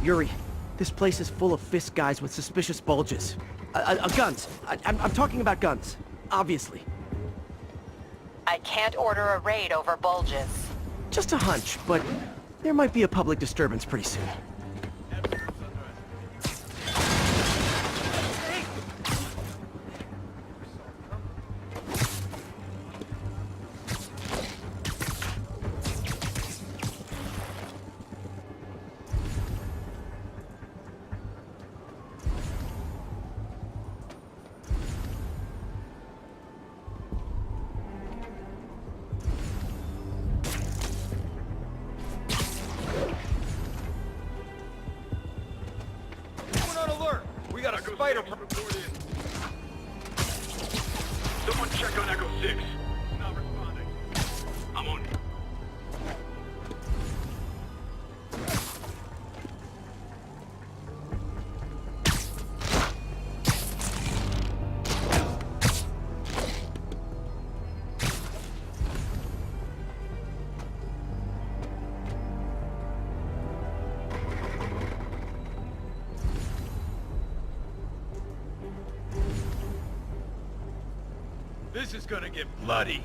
Yuri, this place is full of fist guys with suspicious bulges. Guns. I'm talking about guns, obviously. I can't order a raid over bulges. Just a hunch, but there might be a public disturbance pretty soon. Someone check on Echo 6. Not responding. I'm on it. This is gonna get bloody.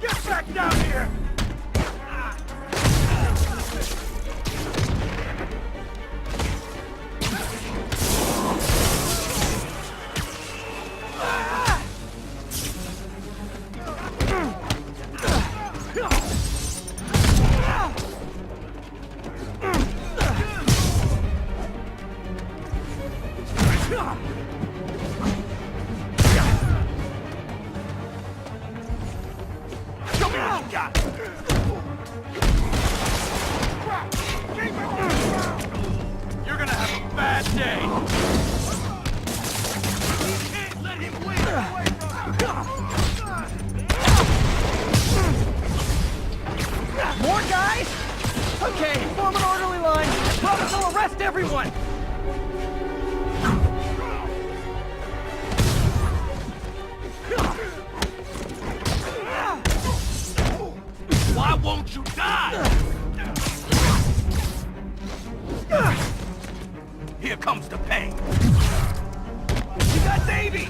Get back down here! You're gonna have a bad day. Can't let him win away from More guys? Okay, form an orderly line. Promise I'll arrest everyone. Why won't you die? Here comes the pain. You got Davey!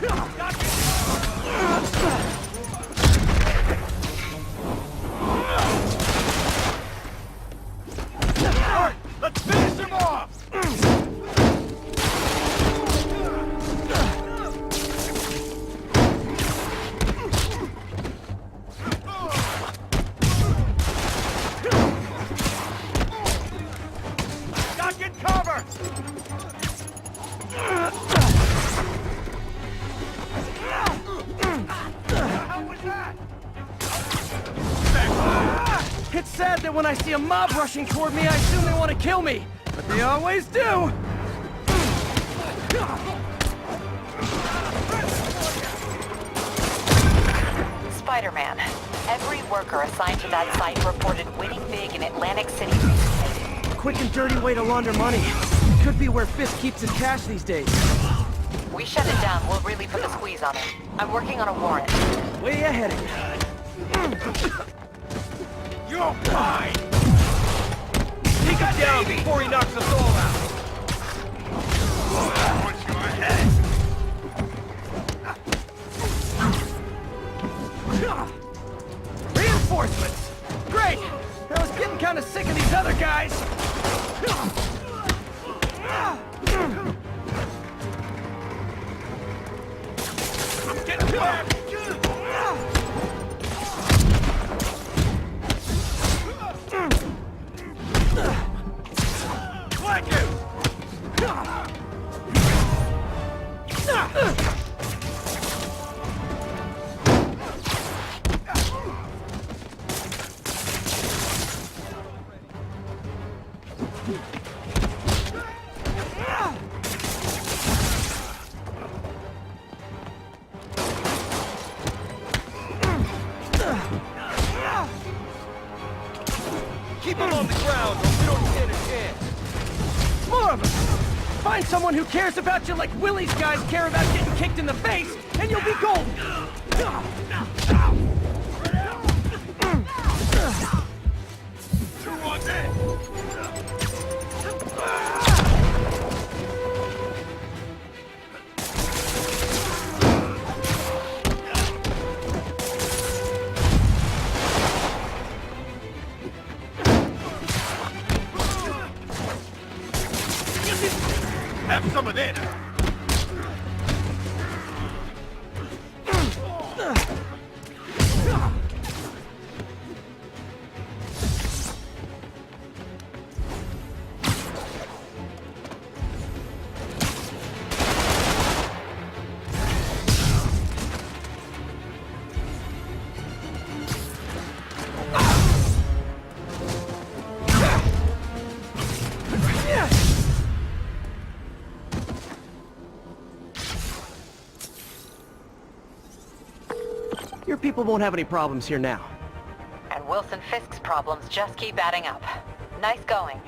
Alright, let's finish him off! Cover! How was that? It's sad that when I see a mob rushing toward me, I assume they want to kill me. But they always do. Spider-Man, every worker assigned to that site reported winning big in Atlantic City recently. Quick and dirty way to launder money. Could be where Fisk keeps his cash these days. We shut it down, we'll really put the squeeze on it. I'm working on a warrant. Way ahead of you. You're fine! He got down before he knocks us all out! Punch your head! Reinforcements! Great! I was getting kind of sick of these other guys! I'm getting back! Like it! Find someone who cares about you like Willie's guys care about getting kicked in the face, and you'll be golden! Who wants it? Have some of this. Your people won't have any problems here now. And Wilson Fisk's problems just keep adding up. Nice going.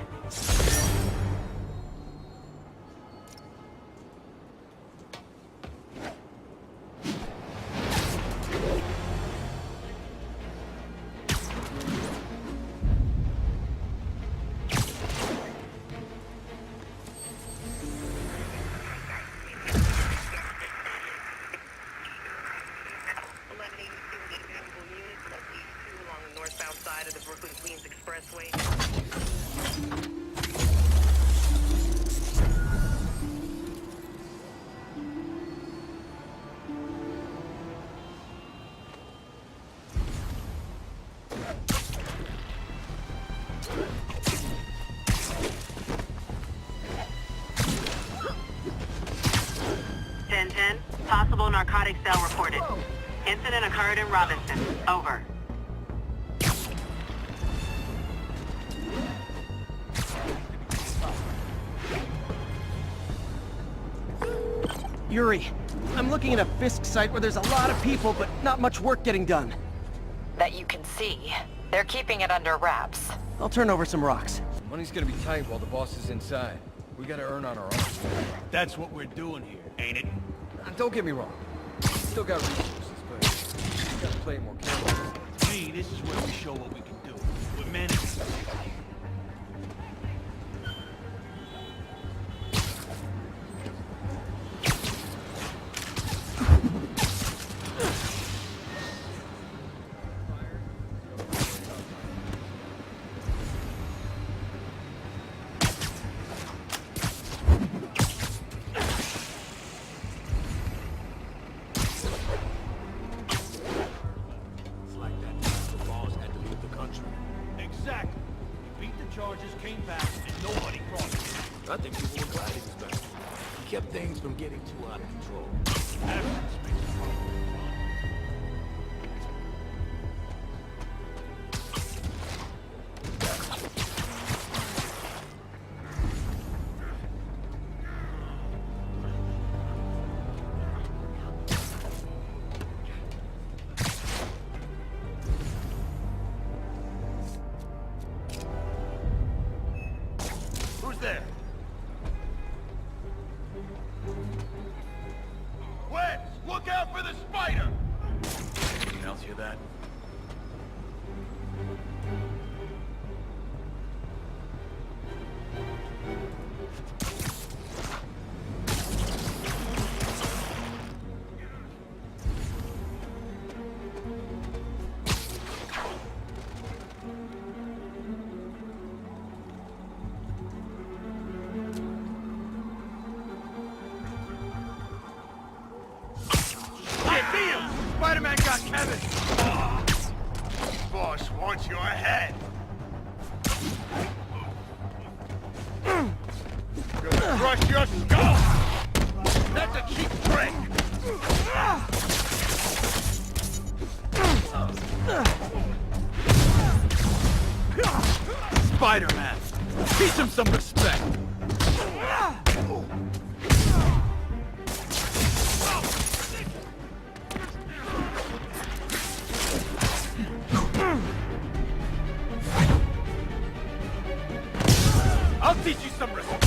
Side of the Brooklyn-Queens Expressway. Possible narcotic cell reported. Incident occurred in Robinson. Over. Yuri, I'm looking at a Fisk site where there's a lot of people, but not much work getting done. That you can see. They're keeping it under wraps. I'll turn over some rocks. Money's gonna be tight while the boss is inside. We gotta earn on our own. That's what we're doing here, ain't it? Don't get me wrong. Still got resources, but we gotta play it more carefully. To me, this is where we show what we can do. We're managing. Exactly. He beat the charges, came back, and nobody crossed him. I think people were glad he was back. He kept things from getting too out of control. Absence makes the problem fun. Who's there? Wes, look out for the spider! Anyone else hear that? Spider-Man got Kevin! Boss wants your head! Gonna crush your skull! That's a cheap trick! Spider-Man! Teach him some respect! I'll teach you some respect.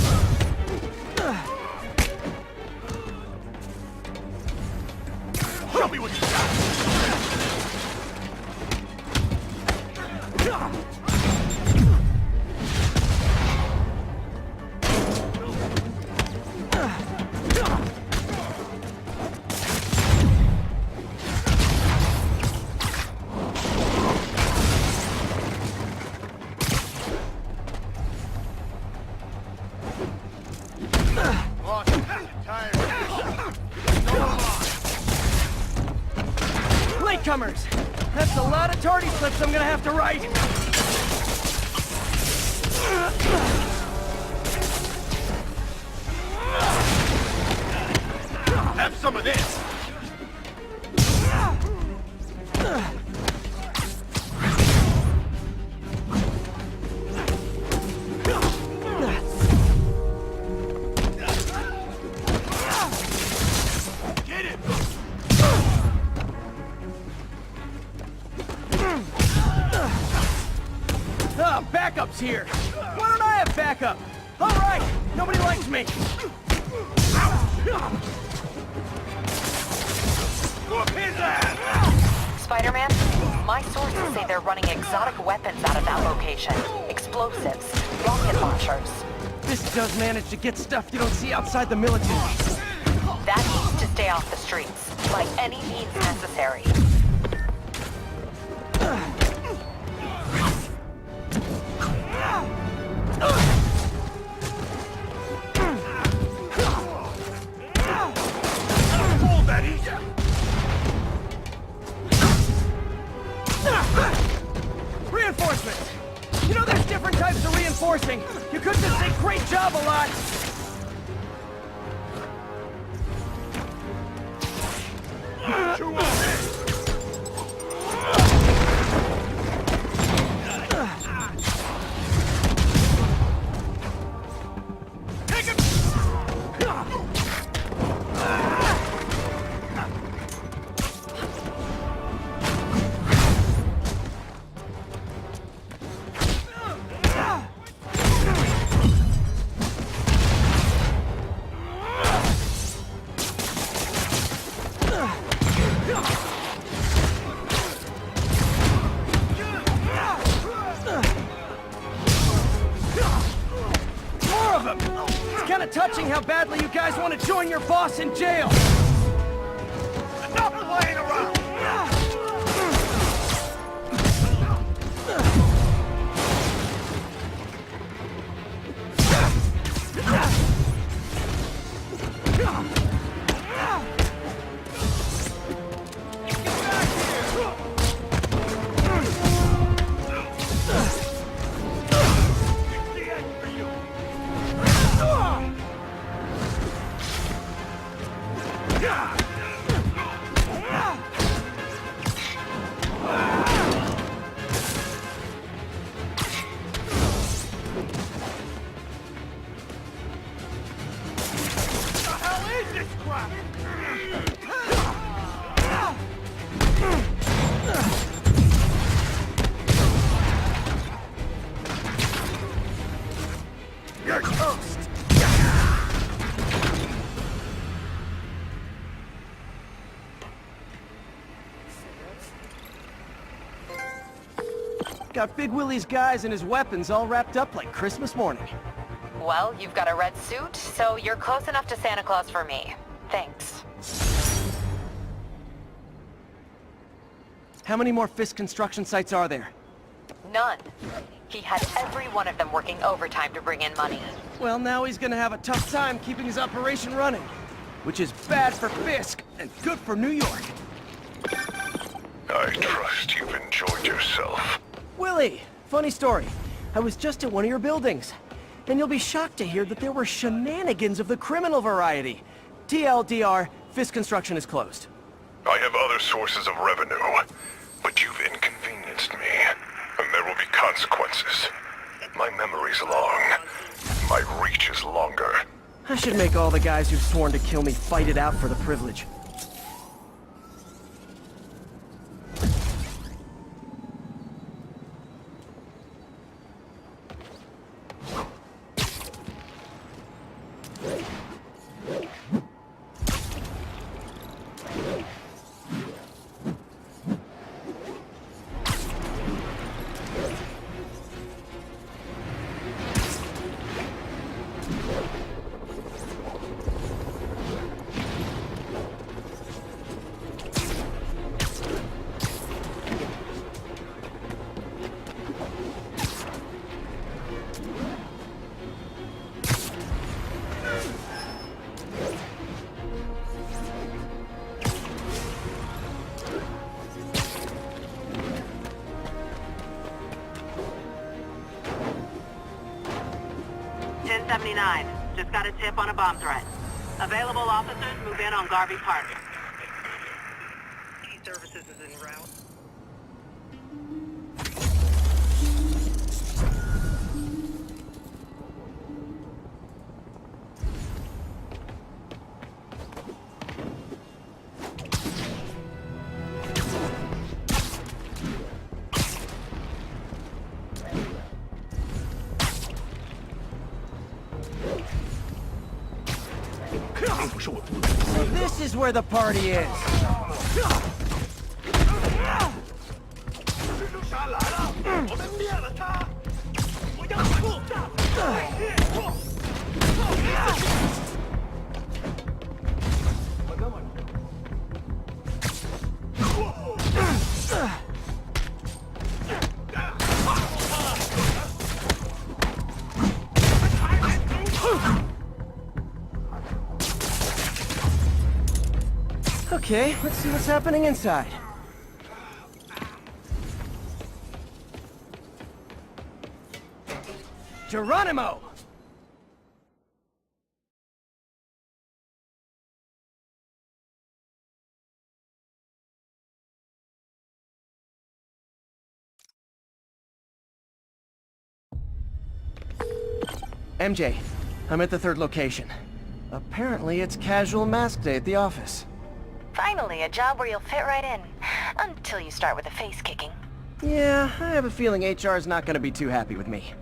Latecomers! That's a lot of tardy slips I'm gonna have to write! Have some of this! Backup's here! Why don't I have backup? Alright! Nobody likes me! Whoop his ass! Spider-Man, my sources say they're running exotic weapons out of that location. Explosives, rocket launchers. This does manage to get stuff you don't see outside the military. That needs to stay off the streets, by any means necessary. Reinforcements! You know there's different types of reinforcing. You could just say great job a lot. Touching how badly you guys want to join your boss in jail! Enough playing around! You're toast! Got Big Willie's guys and his weapons all wrapped up like Christmas morning. Well, you've got a red suit, so you're close enough to Santa Claus for me. Thanks. How many more Fisk construction sites are there? None. He had every one of them working overtime to bring in money. Well, now he's gonna have a tough time keeping his operation running. Which is bad for Fisk and good for New York. I trust you've enjoyed yourself. Willie, funny story. I was just at one of your buildings. And you'll be shocked to hear that there were shenanigans of the criminal variety. TLDR, Fisk construction is closed. I have other sources of revenue, but you've inconvenienced me, and there will be consequences. My memory's long. My reach is longer. I should make all the guys who've sworn to kill me fight it out for the privilege. 49. Just got a tip on a bomb threat. Available officers move in on Garvey Park. Services is en route. So this is where the party is. Okay, let's see what's happening inside. Geronimo! MJ, I'm at the third location. Apparently it's casual mask day at the office. Finally, a job where you'll fit right in. Until you start with the face kicking. Yeah, I have a feeling HR's not gonna be too happy with me.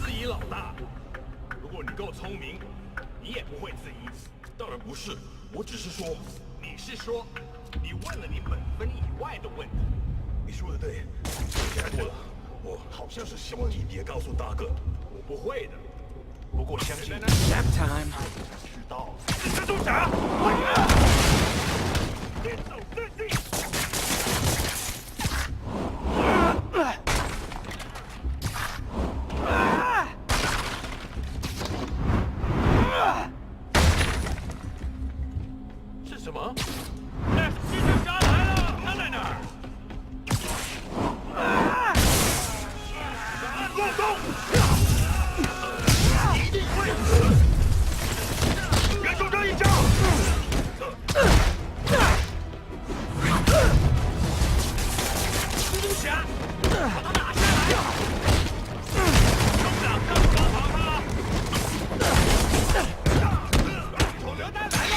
质疑老大，如果你够聪明，你也不会质疑。当然不是，我只是说，你是说，你问了你本分以外的问题。你说的对，不了，我好像是希望你别告诉大哥，我不会的。不过相信 Nap time. 知道。蜘蛛侠，别走自己。 是什么？哎，蜘蛛侠来了，他在哪儿？入攻！一定会死！援助这一招！蜘蛛侠，把他打下来！兄长，更防好他！手榴弹来了！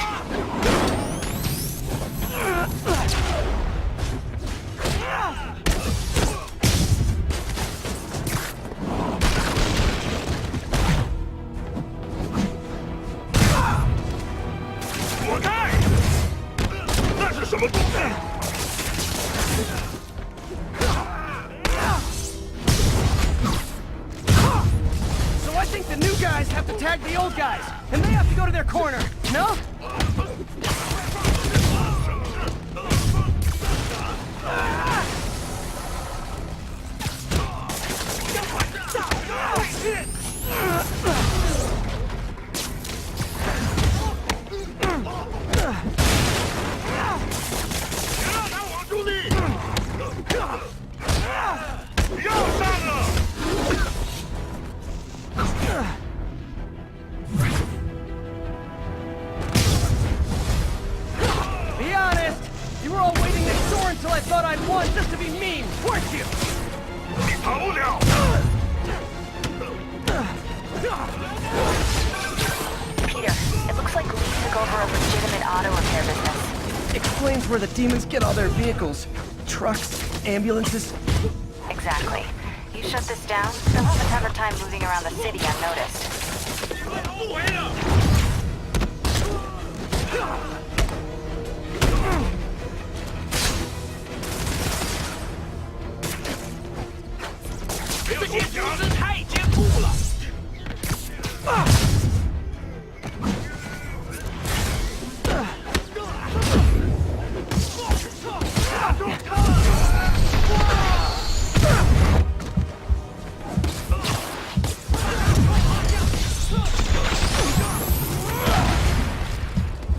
躲开！那是什么东西？ So I think the new guys have to tag the old guys, and they have to go to their corner, no? Be honest, you were all waiting next door until I thought I'd won just to be mean, weren't you? 你跑不了！ Peter, it looks like Lee took over a legitimate auto repair business. Explains where the demons get all their vehicles. Trucks, ambulances. Exactly. You shut this down, they'll have a tougher time moving around the city unnoticed. 突围了！这些组织太坚固了。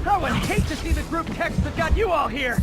I would hate to see the group text that got you all here.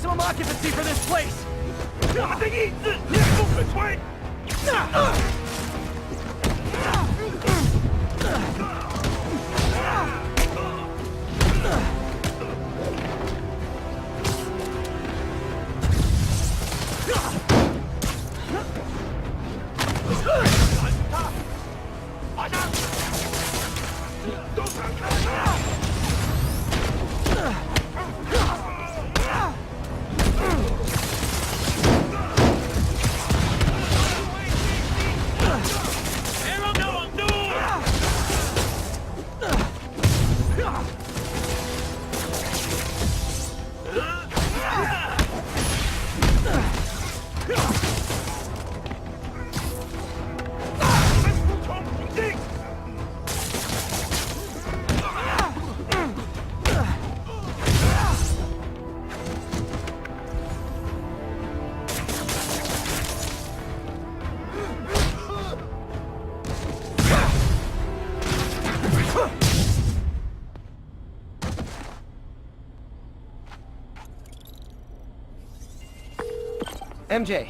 maximum occupancy for this place! 我们的意志坚不可摧。MJ,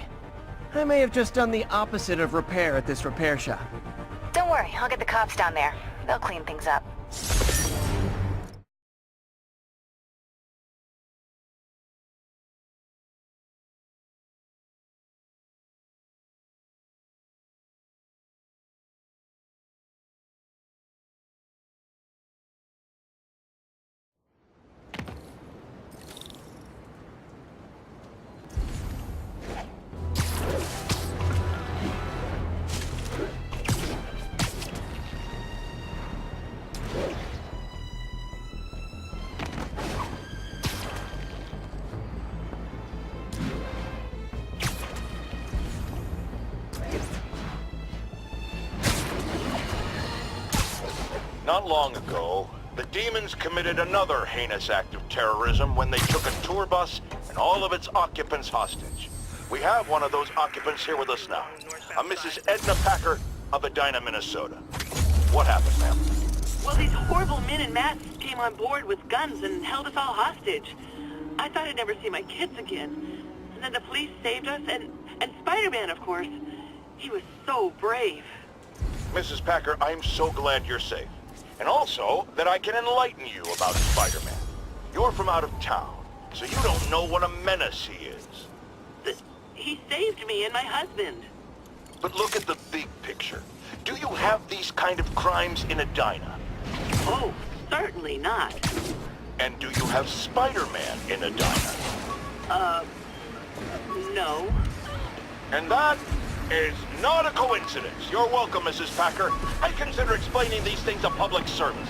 I may have just done the opposite of repair at this repair shop. Don't worry, I'll get the cops down there. They'll clean things up. Not long ago, the demons committed another heinous act of terrorism when they took a tour bus and all of its occupants hostage. We have one of those occupants here with us now, a Mrs. Edna Packer of Edina, Minnesota. What happened, ma'am? Well, these horrible men in masks came on board with guns and held us all hostage. I thought I'd never see my kids again. And then the police saved us, and Spider-Man, of course. He was so brave. Mrs. Packer, I'm so glad you're safe. And also, that I can enlighten you about Spider-Man. You're from out of town, so you don't know what a menace he is. He saved me and my husband. But look at the big picture. Do you have these kind of crimes in Edina? Oh, certainly not. And do you have Spider-Man in Edina? No. And that is not a coincidence. You're welcome, Mrs. Packer. I consider explaining these things a public service.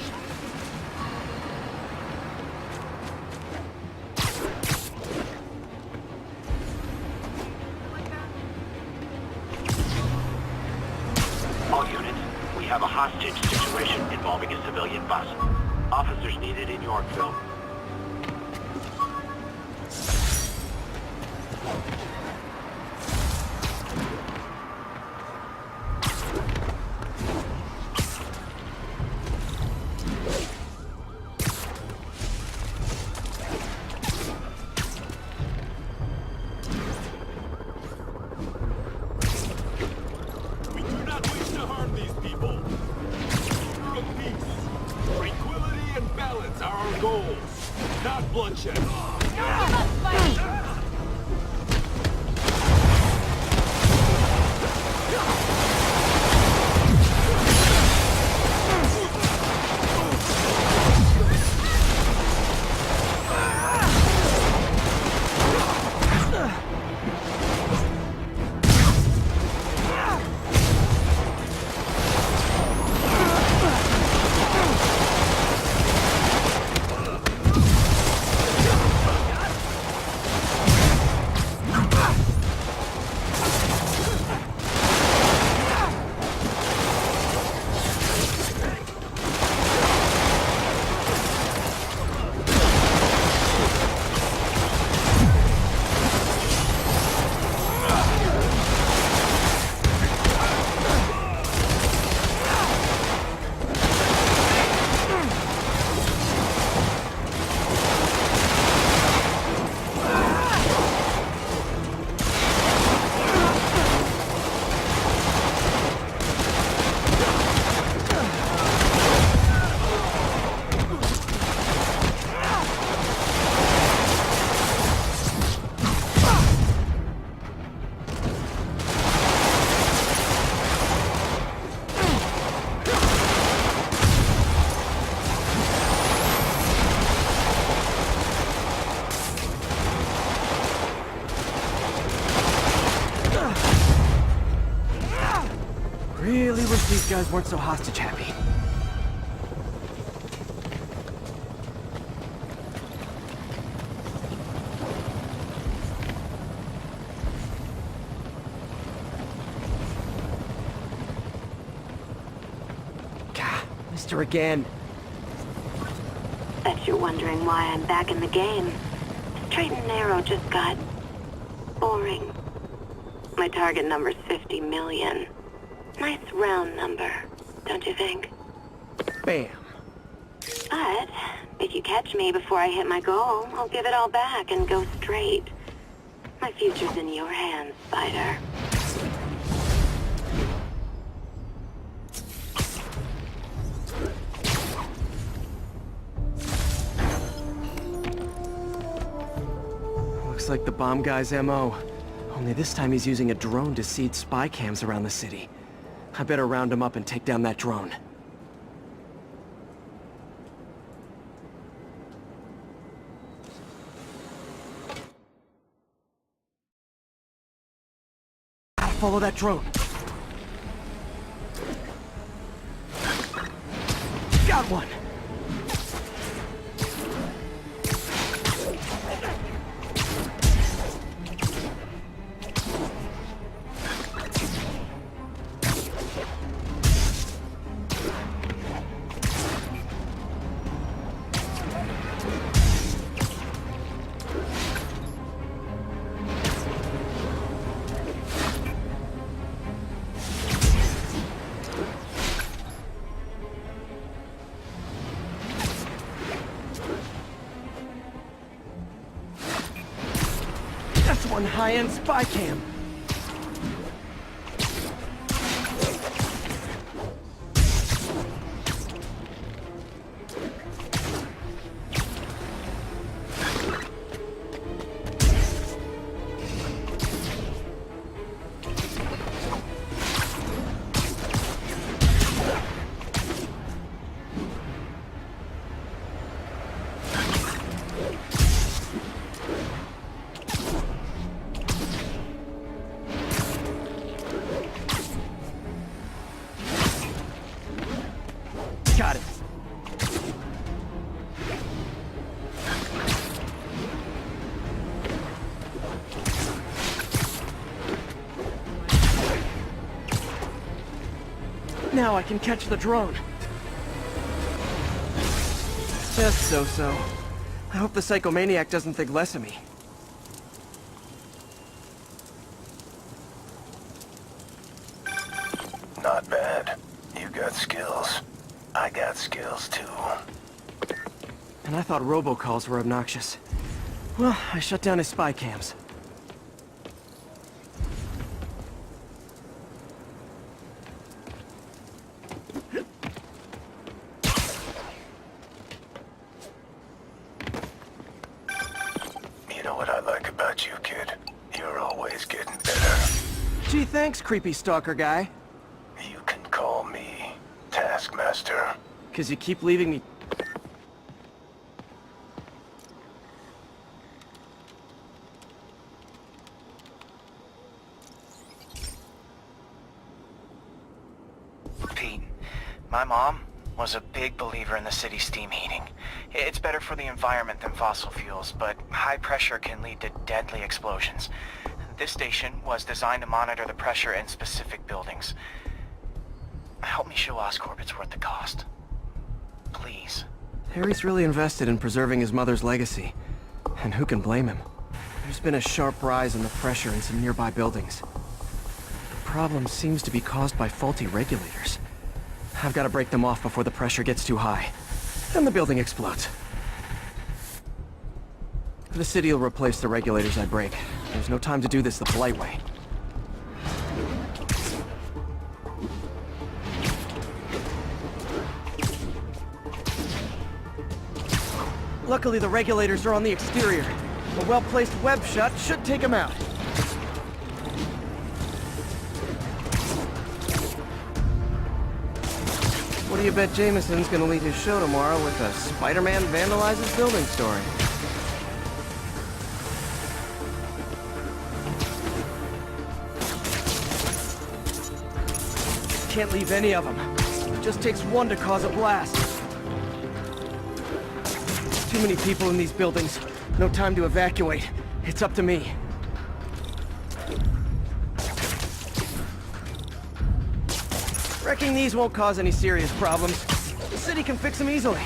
All units, we have a hostage situation involving a civilian bus. Officers needed in Yorkville. Not bloodshed. really wish these guys weren't so hostage happy. Gah, missed her again. Bet you're wondering why I'm back in the game. Straight and narrow just got boring. My target number's 50 million. Nice round number, don't you think? Bam. But if you catch me before I hit my goal, I'll give it all back and go straight. My future's in your hands, Spider. Looks like the bomb guy's MO. Only this time he's using a drone to seed spy cams around the city. I better round him up and take down that drone. I'll follow that drone. Got one! One high-end spy cam. Got it. Now I can catch the drone. Just so-so. I hope the psychomaniac doesn't think less of me. Not bad. You got skills. I got skills too. And I thought robocalls were obnoxious. Well, I shut down his spy cams. You know what I like about you, kid? You're always getting better. Gee, thanks, creepy stalker guy. You can call me Taskmaster. 'Cause you keep leaving me... Pete, my mom was a big believer in the city's steam heating. It's better for the environment than fossil fuels, but high pressure can lead to deadly explosions. This station was designed to monitor the pressure in specific buildings. Help me show Oscorp it's worth the cost. Please. Harry's really invested in preserving his mother's legacy. And who can blame him? There's been a sharp rise in the pressure in some nearby buildings. The problem seems to be caused by faulty regulators. I've got to break them off before the pressure gets too high. Then the building explodes. The city will replace the regulators I break. There's no time to do this the polite way. Luckily, the regulators are on the exterior. A well-placed web shot should take them out. What do you bet Jameson's gonna lead his show tomorrow with a Spider-Man vandalizes building story? can't leave any of them. It just takes one to cause a blast. Too many people in these buildings. No time to evacuate. It's up to me. Wrecking these won't cause any serious problems. The city can fix them easily.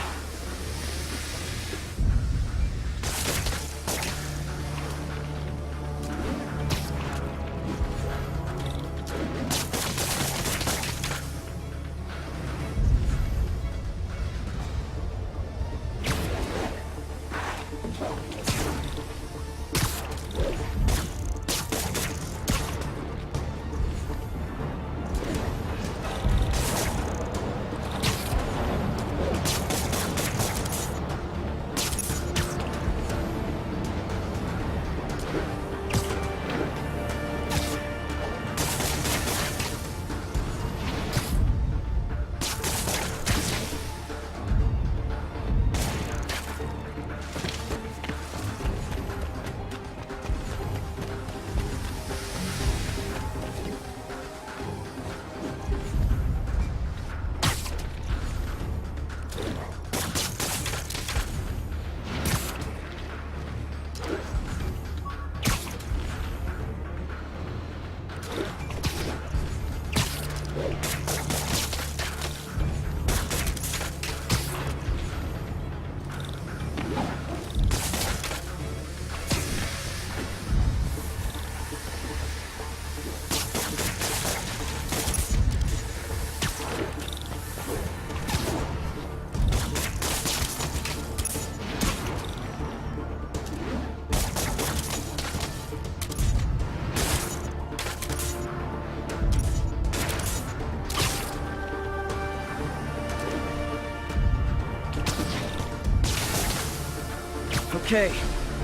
Okay,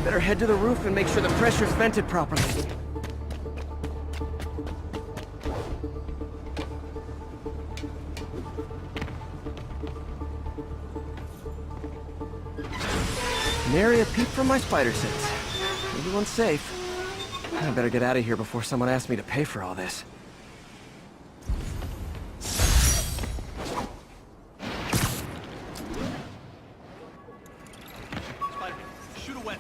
better head to the roof and make sure the pressure's vented properly. Nary a peep from my spider sense. Everyone's safe. I better get out of here before someone asks me to pay for all this. Shoot away.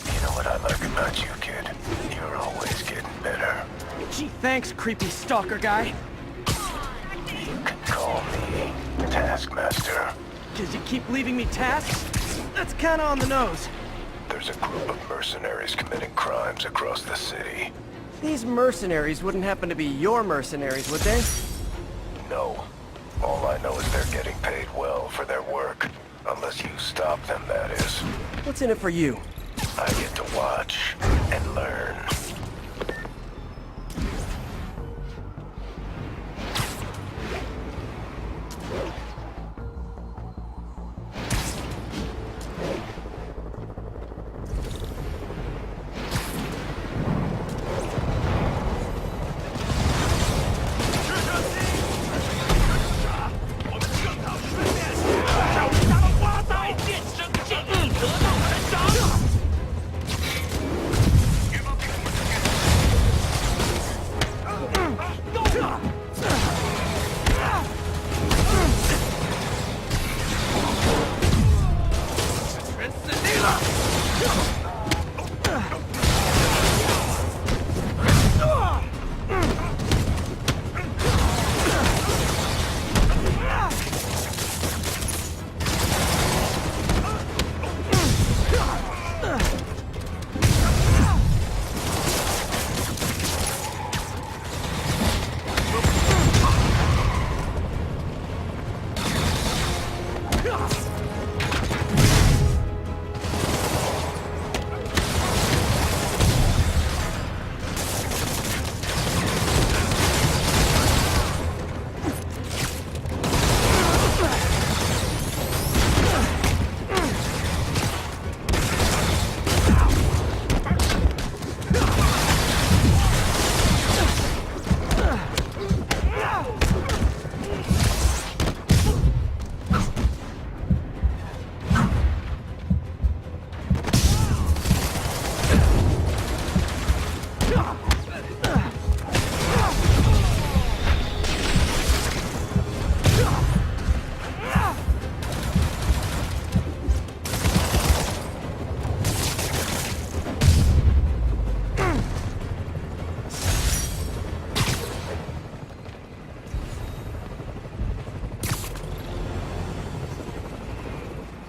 You know what I like about you, kid? You're always getting better. Gee, thanks, creepy stalker guy. You can call me Taskmaster. Does you keep leaving me tasks? That's kinda on the nose. There's a group of mercenaries committing crimes across the city. These mercenaries wouldn't happen to be your mercenaries, would they? No. All I know is they're getting paid well for their work. Unless you stop them, that is. What's in it for you? I get to watch and learn.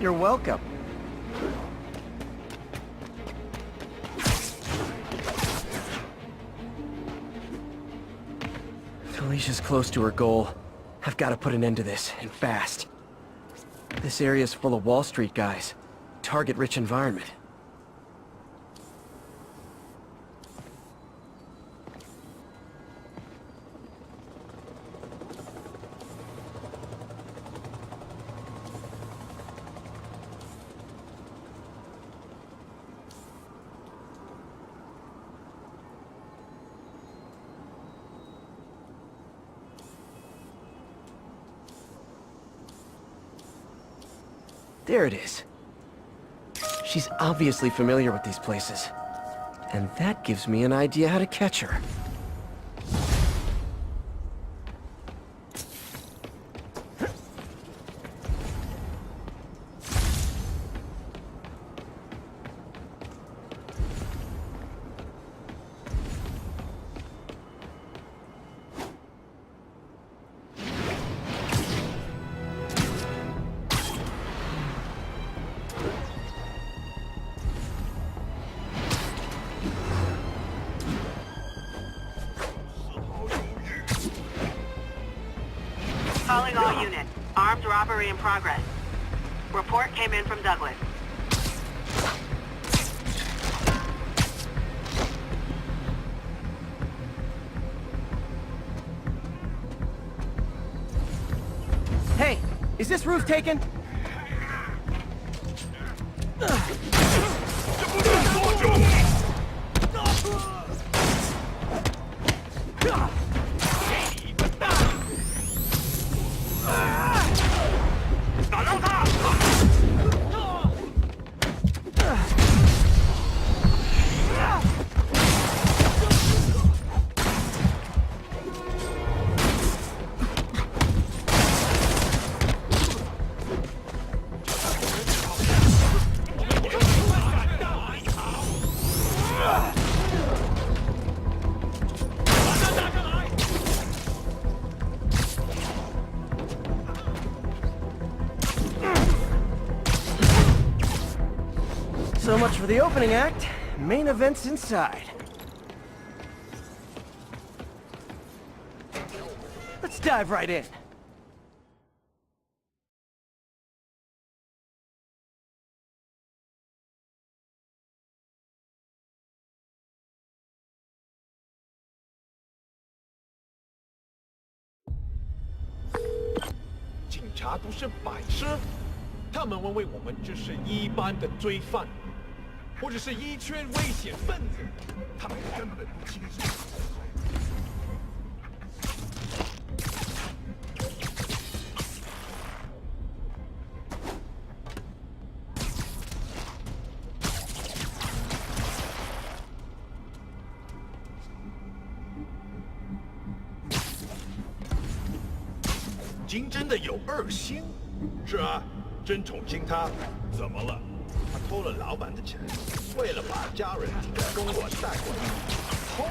You're welcome. Felicia's close to her goal. I've got to put an end to this, and fast. This area's full of Wall Street guys. Target-rich environment. There it is. She's obviously familiar with these places. And that gives me an idea how to catch her. Calling all units. Armed robbery in progress. Report came in from Douglas. Hey, is this roof taken? So much for the opening act. Main event's inside. Let's dive right in.警察不是白痴，他们认为我们只是一般的罪犯，或者是一群危险分子，他们根本不清楚。金真的有二心？是啊，真宠幸他。怎么了？他偷了老板的钱，为了把家人跟我带回来。偷？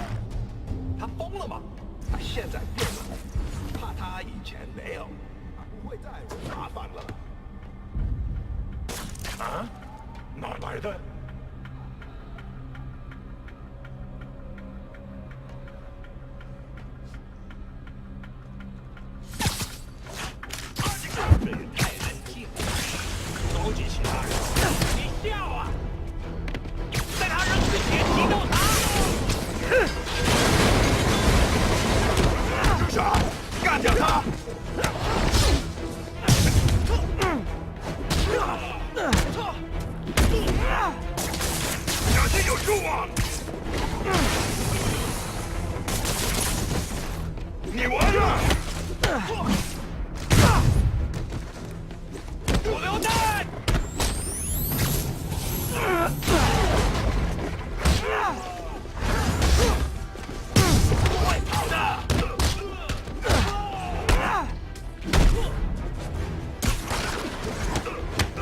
他疯了吗？他现在变了，怕他以前没有，他不会再麻烦了。啊？哪来的？这也太安静了，收集起来！你笑啊！在他扔之前击到他！住手！干掉他！小心有树啊！你完了！手榴弹！不会跑的！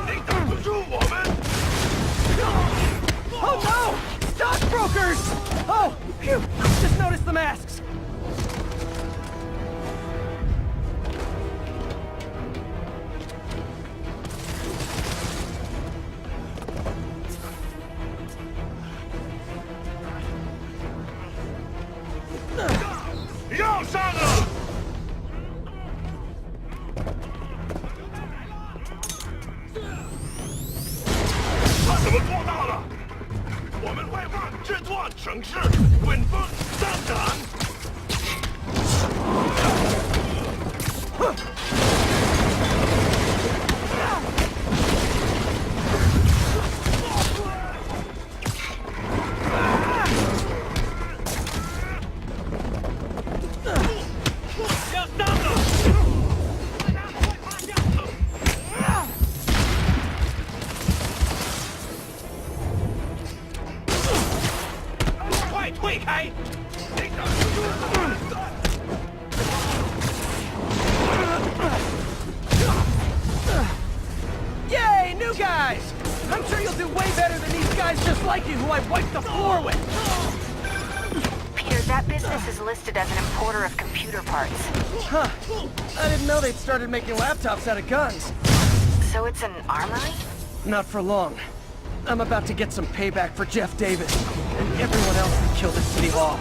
你挡不住我们！Oh no! Stockbrokers! Oh, phew! Just noticed the masks. 本风上涨。要上了！快退开！ Yay, new guys! I'm sure you'll do way better than these guys just like you who I wiped the floor with! Peter, that business is listed as an importer of computer parts. Huh. I didn't know they'd started making laptops out of guns. So it's an armory? Not for long. I'm about to get some payback for Jeff Davis and everyone else that killed at City Hall.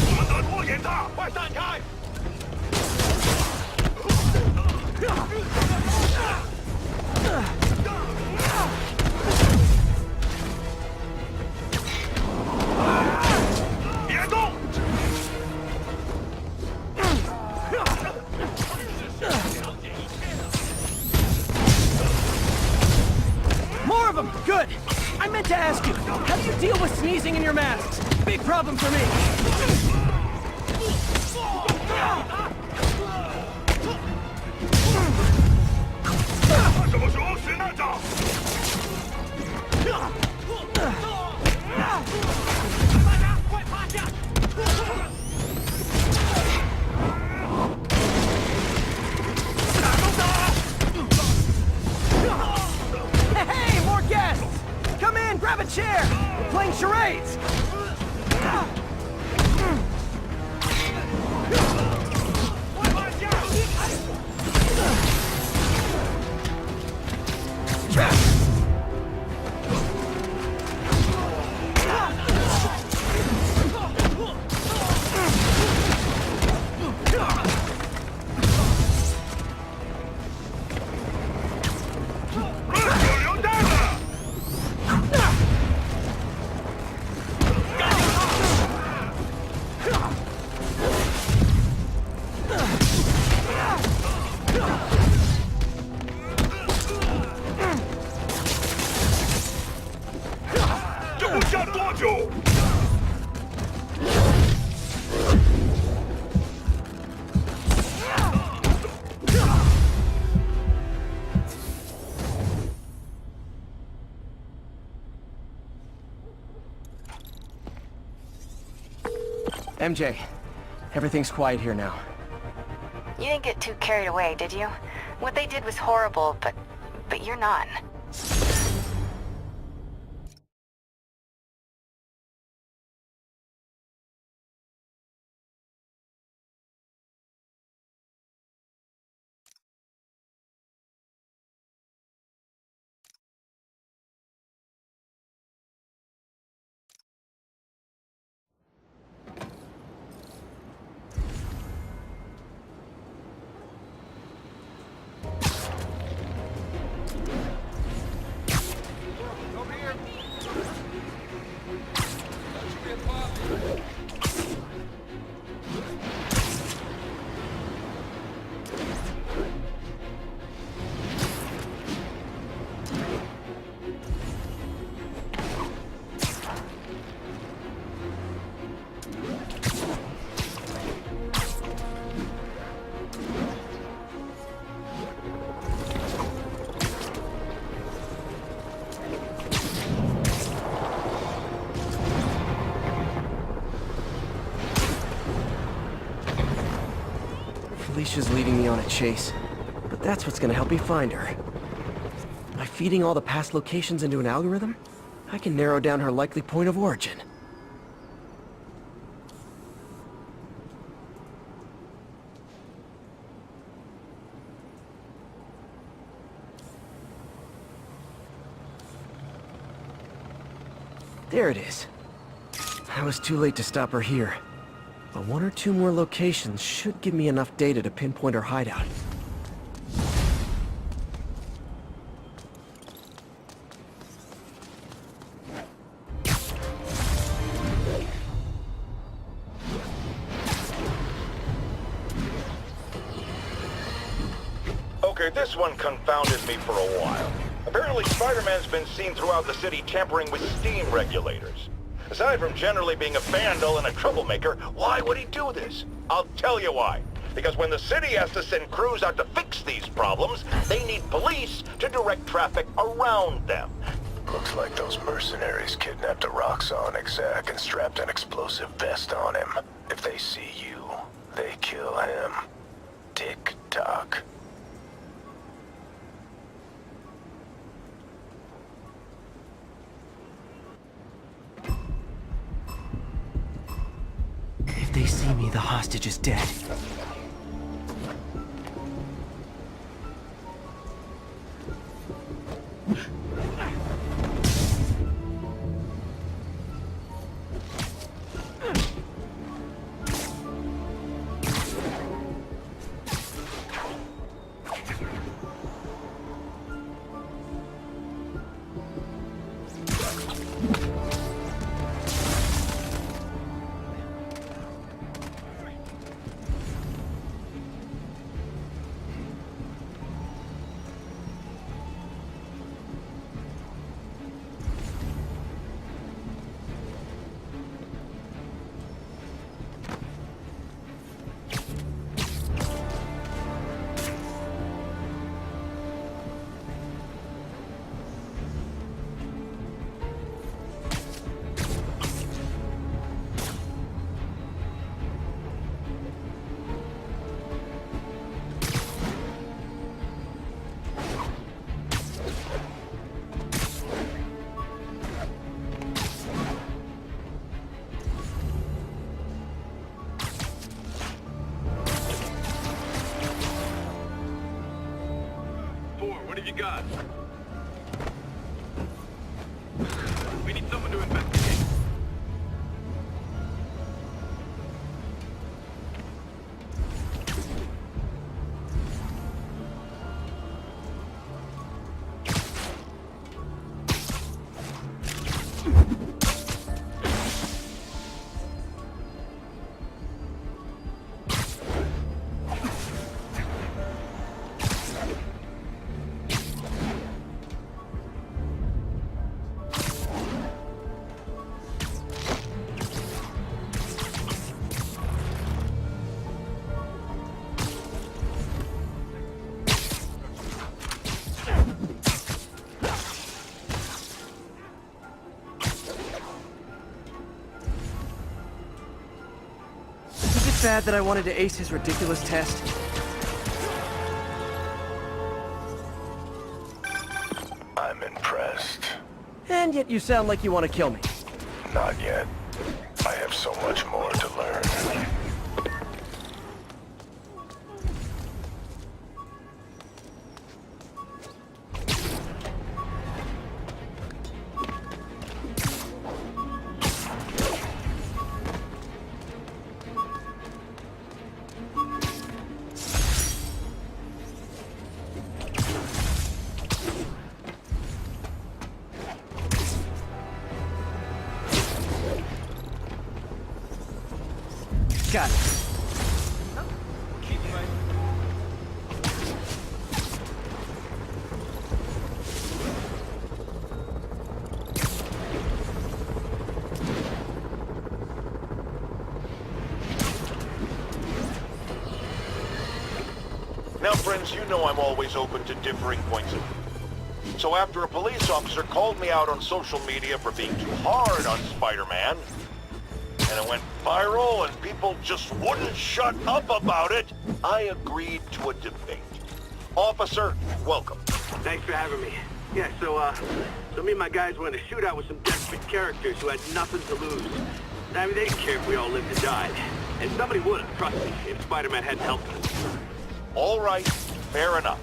我们的拖延大，快散开！ 别动！ More of them! Good! I meant to ask you, how do you deal with sneezing in your masks? Big problem for me. 什么时候学那招？ 大家快趴下！ Hey, more guests! Come in, grab a chair! We're playing charades! 快趴下！ 这不下多久？ MJ, everything's quiet here now. You didn't get too carried away, did you? What they did was horrible, but you're not. Felicia's leading me on a chase, but that's what's gonna help me find her. By feeding all the past locations into an algorithm, I can narrow down her likely point of origin. There it is. I was too late to stop her here. But one or two more locations should give me enough data to pinpoint her hideout. Walker, this one confounded me for a while. Apparently Spider-Man's been seen throughout the city tampering with steam regulators. Aside from generally being a vandal and a troublemaker, why would he do this? I'll tell you why. Because when the city has to send crews out to fix these problems, they need police to direct traffic around them. Looks like those mercenaries kidnapped a Roxxon exec and strapped an explosive vest on him. If they see you, they kill him. Tick-tock. If they see me, the hostage is dead. What have you got? We need someone to investigate. Bad that I wanted to ace his ridiculous test. I'm impressed. And yet you sound like you want to kill me. Not yet. I have so much more to learn. Got it. Now, friends, you know I'm always open to differing points of view. So after a police officer called me out on social media for being too hard on Spider-Man, and it went viral and people just wouldn't shut up about it, I agreed to a debate. Officer, welcome. Thanks for having me. Yeah, so me and my guys were in a shootout with some desperate characters who had nothing to lose. I mean, they didn't care if we all lived or died. And somebody would have, trust me, if Spider-Man hadn't helped us. All right, fair enough.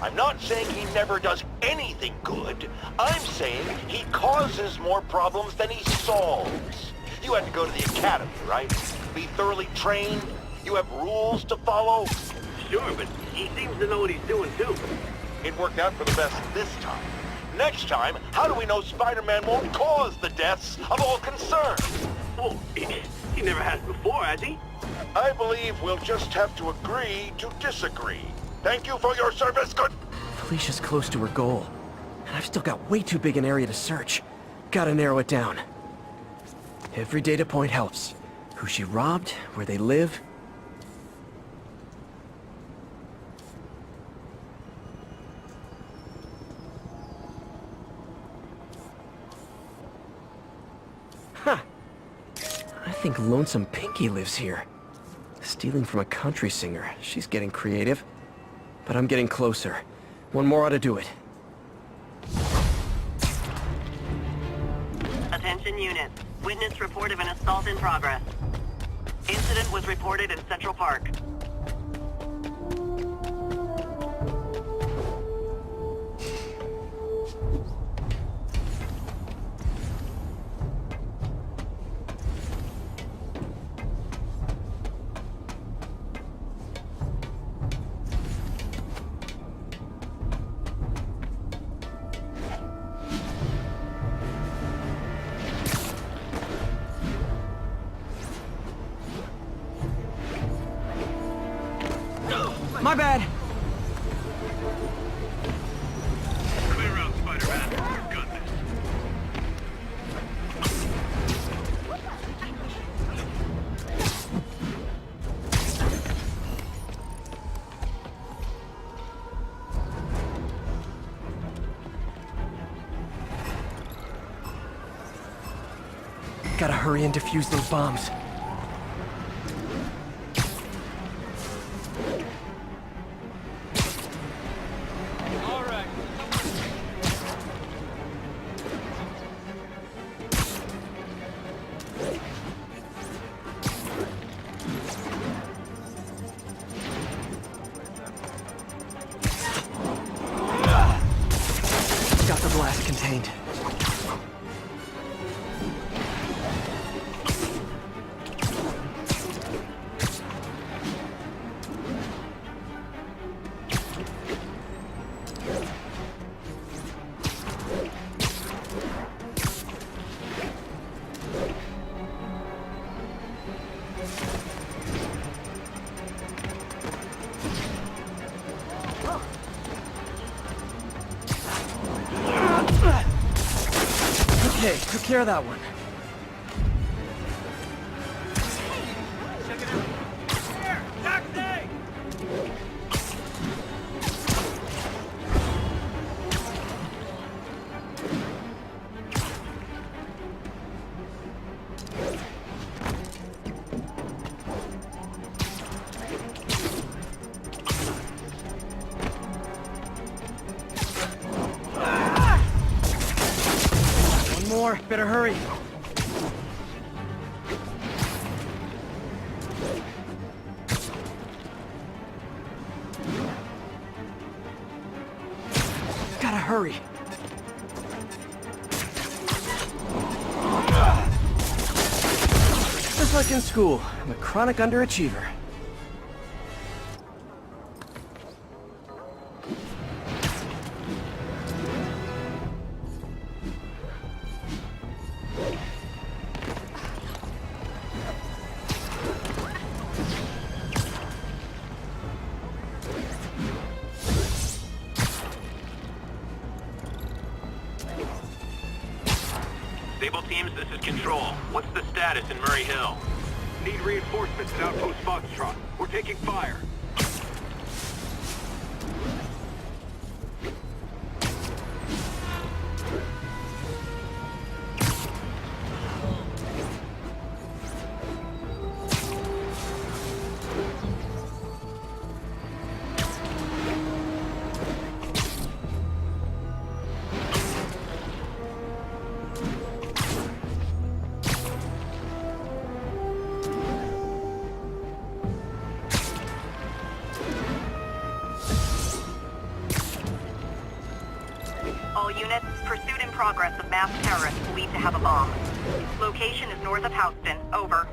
I'm not saying he never does anything good. I'm saying he causes more problems than he solves. You had to go to the academy, right? Be thoroughly trained? You have rules to follow? Sure, but he seems to know what he's doing, too. It worked out for the best this time. Next time, how do we know Spider-Man won't cause the deaths of all concerned? Well, he never has before, has he? I believe we'll just have to agree to disagree. Thank you for your service, good... Felicia's close to her goal, and I've still got way too big an area to search. Gotta narrow it down. Every data point helps. Who she robbed, where they live. Huh. I think Lonesome Pinky lives here. Stealing from a country singer. She's getting creative. But I'm getting closer. One more ought to do it. Attention units. Witness report of an assault in progress. Incident was reported in Central Park. My bad! Clear out, Spider-Man. We've got this. Gotta hurry and defuse those bombs. Got the blast contained. Okay, took care of that one. More, better hurry. Gotta hurry. Just like in school, I'm a chronic underachiever. Stable teams, this is Control. What's the status in Murray Hill? Need reinforcements at Outpost Foxtrot. We're taking fire. All units, pursuit in progress of masked terrorists believed to have a bomb. Location is north of Houston. Over.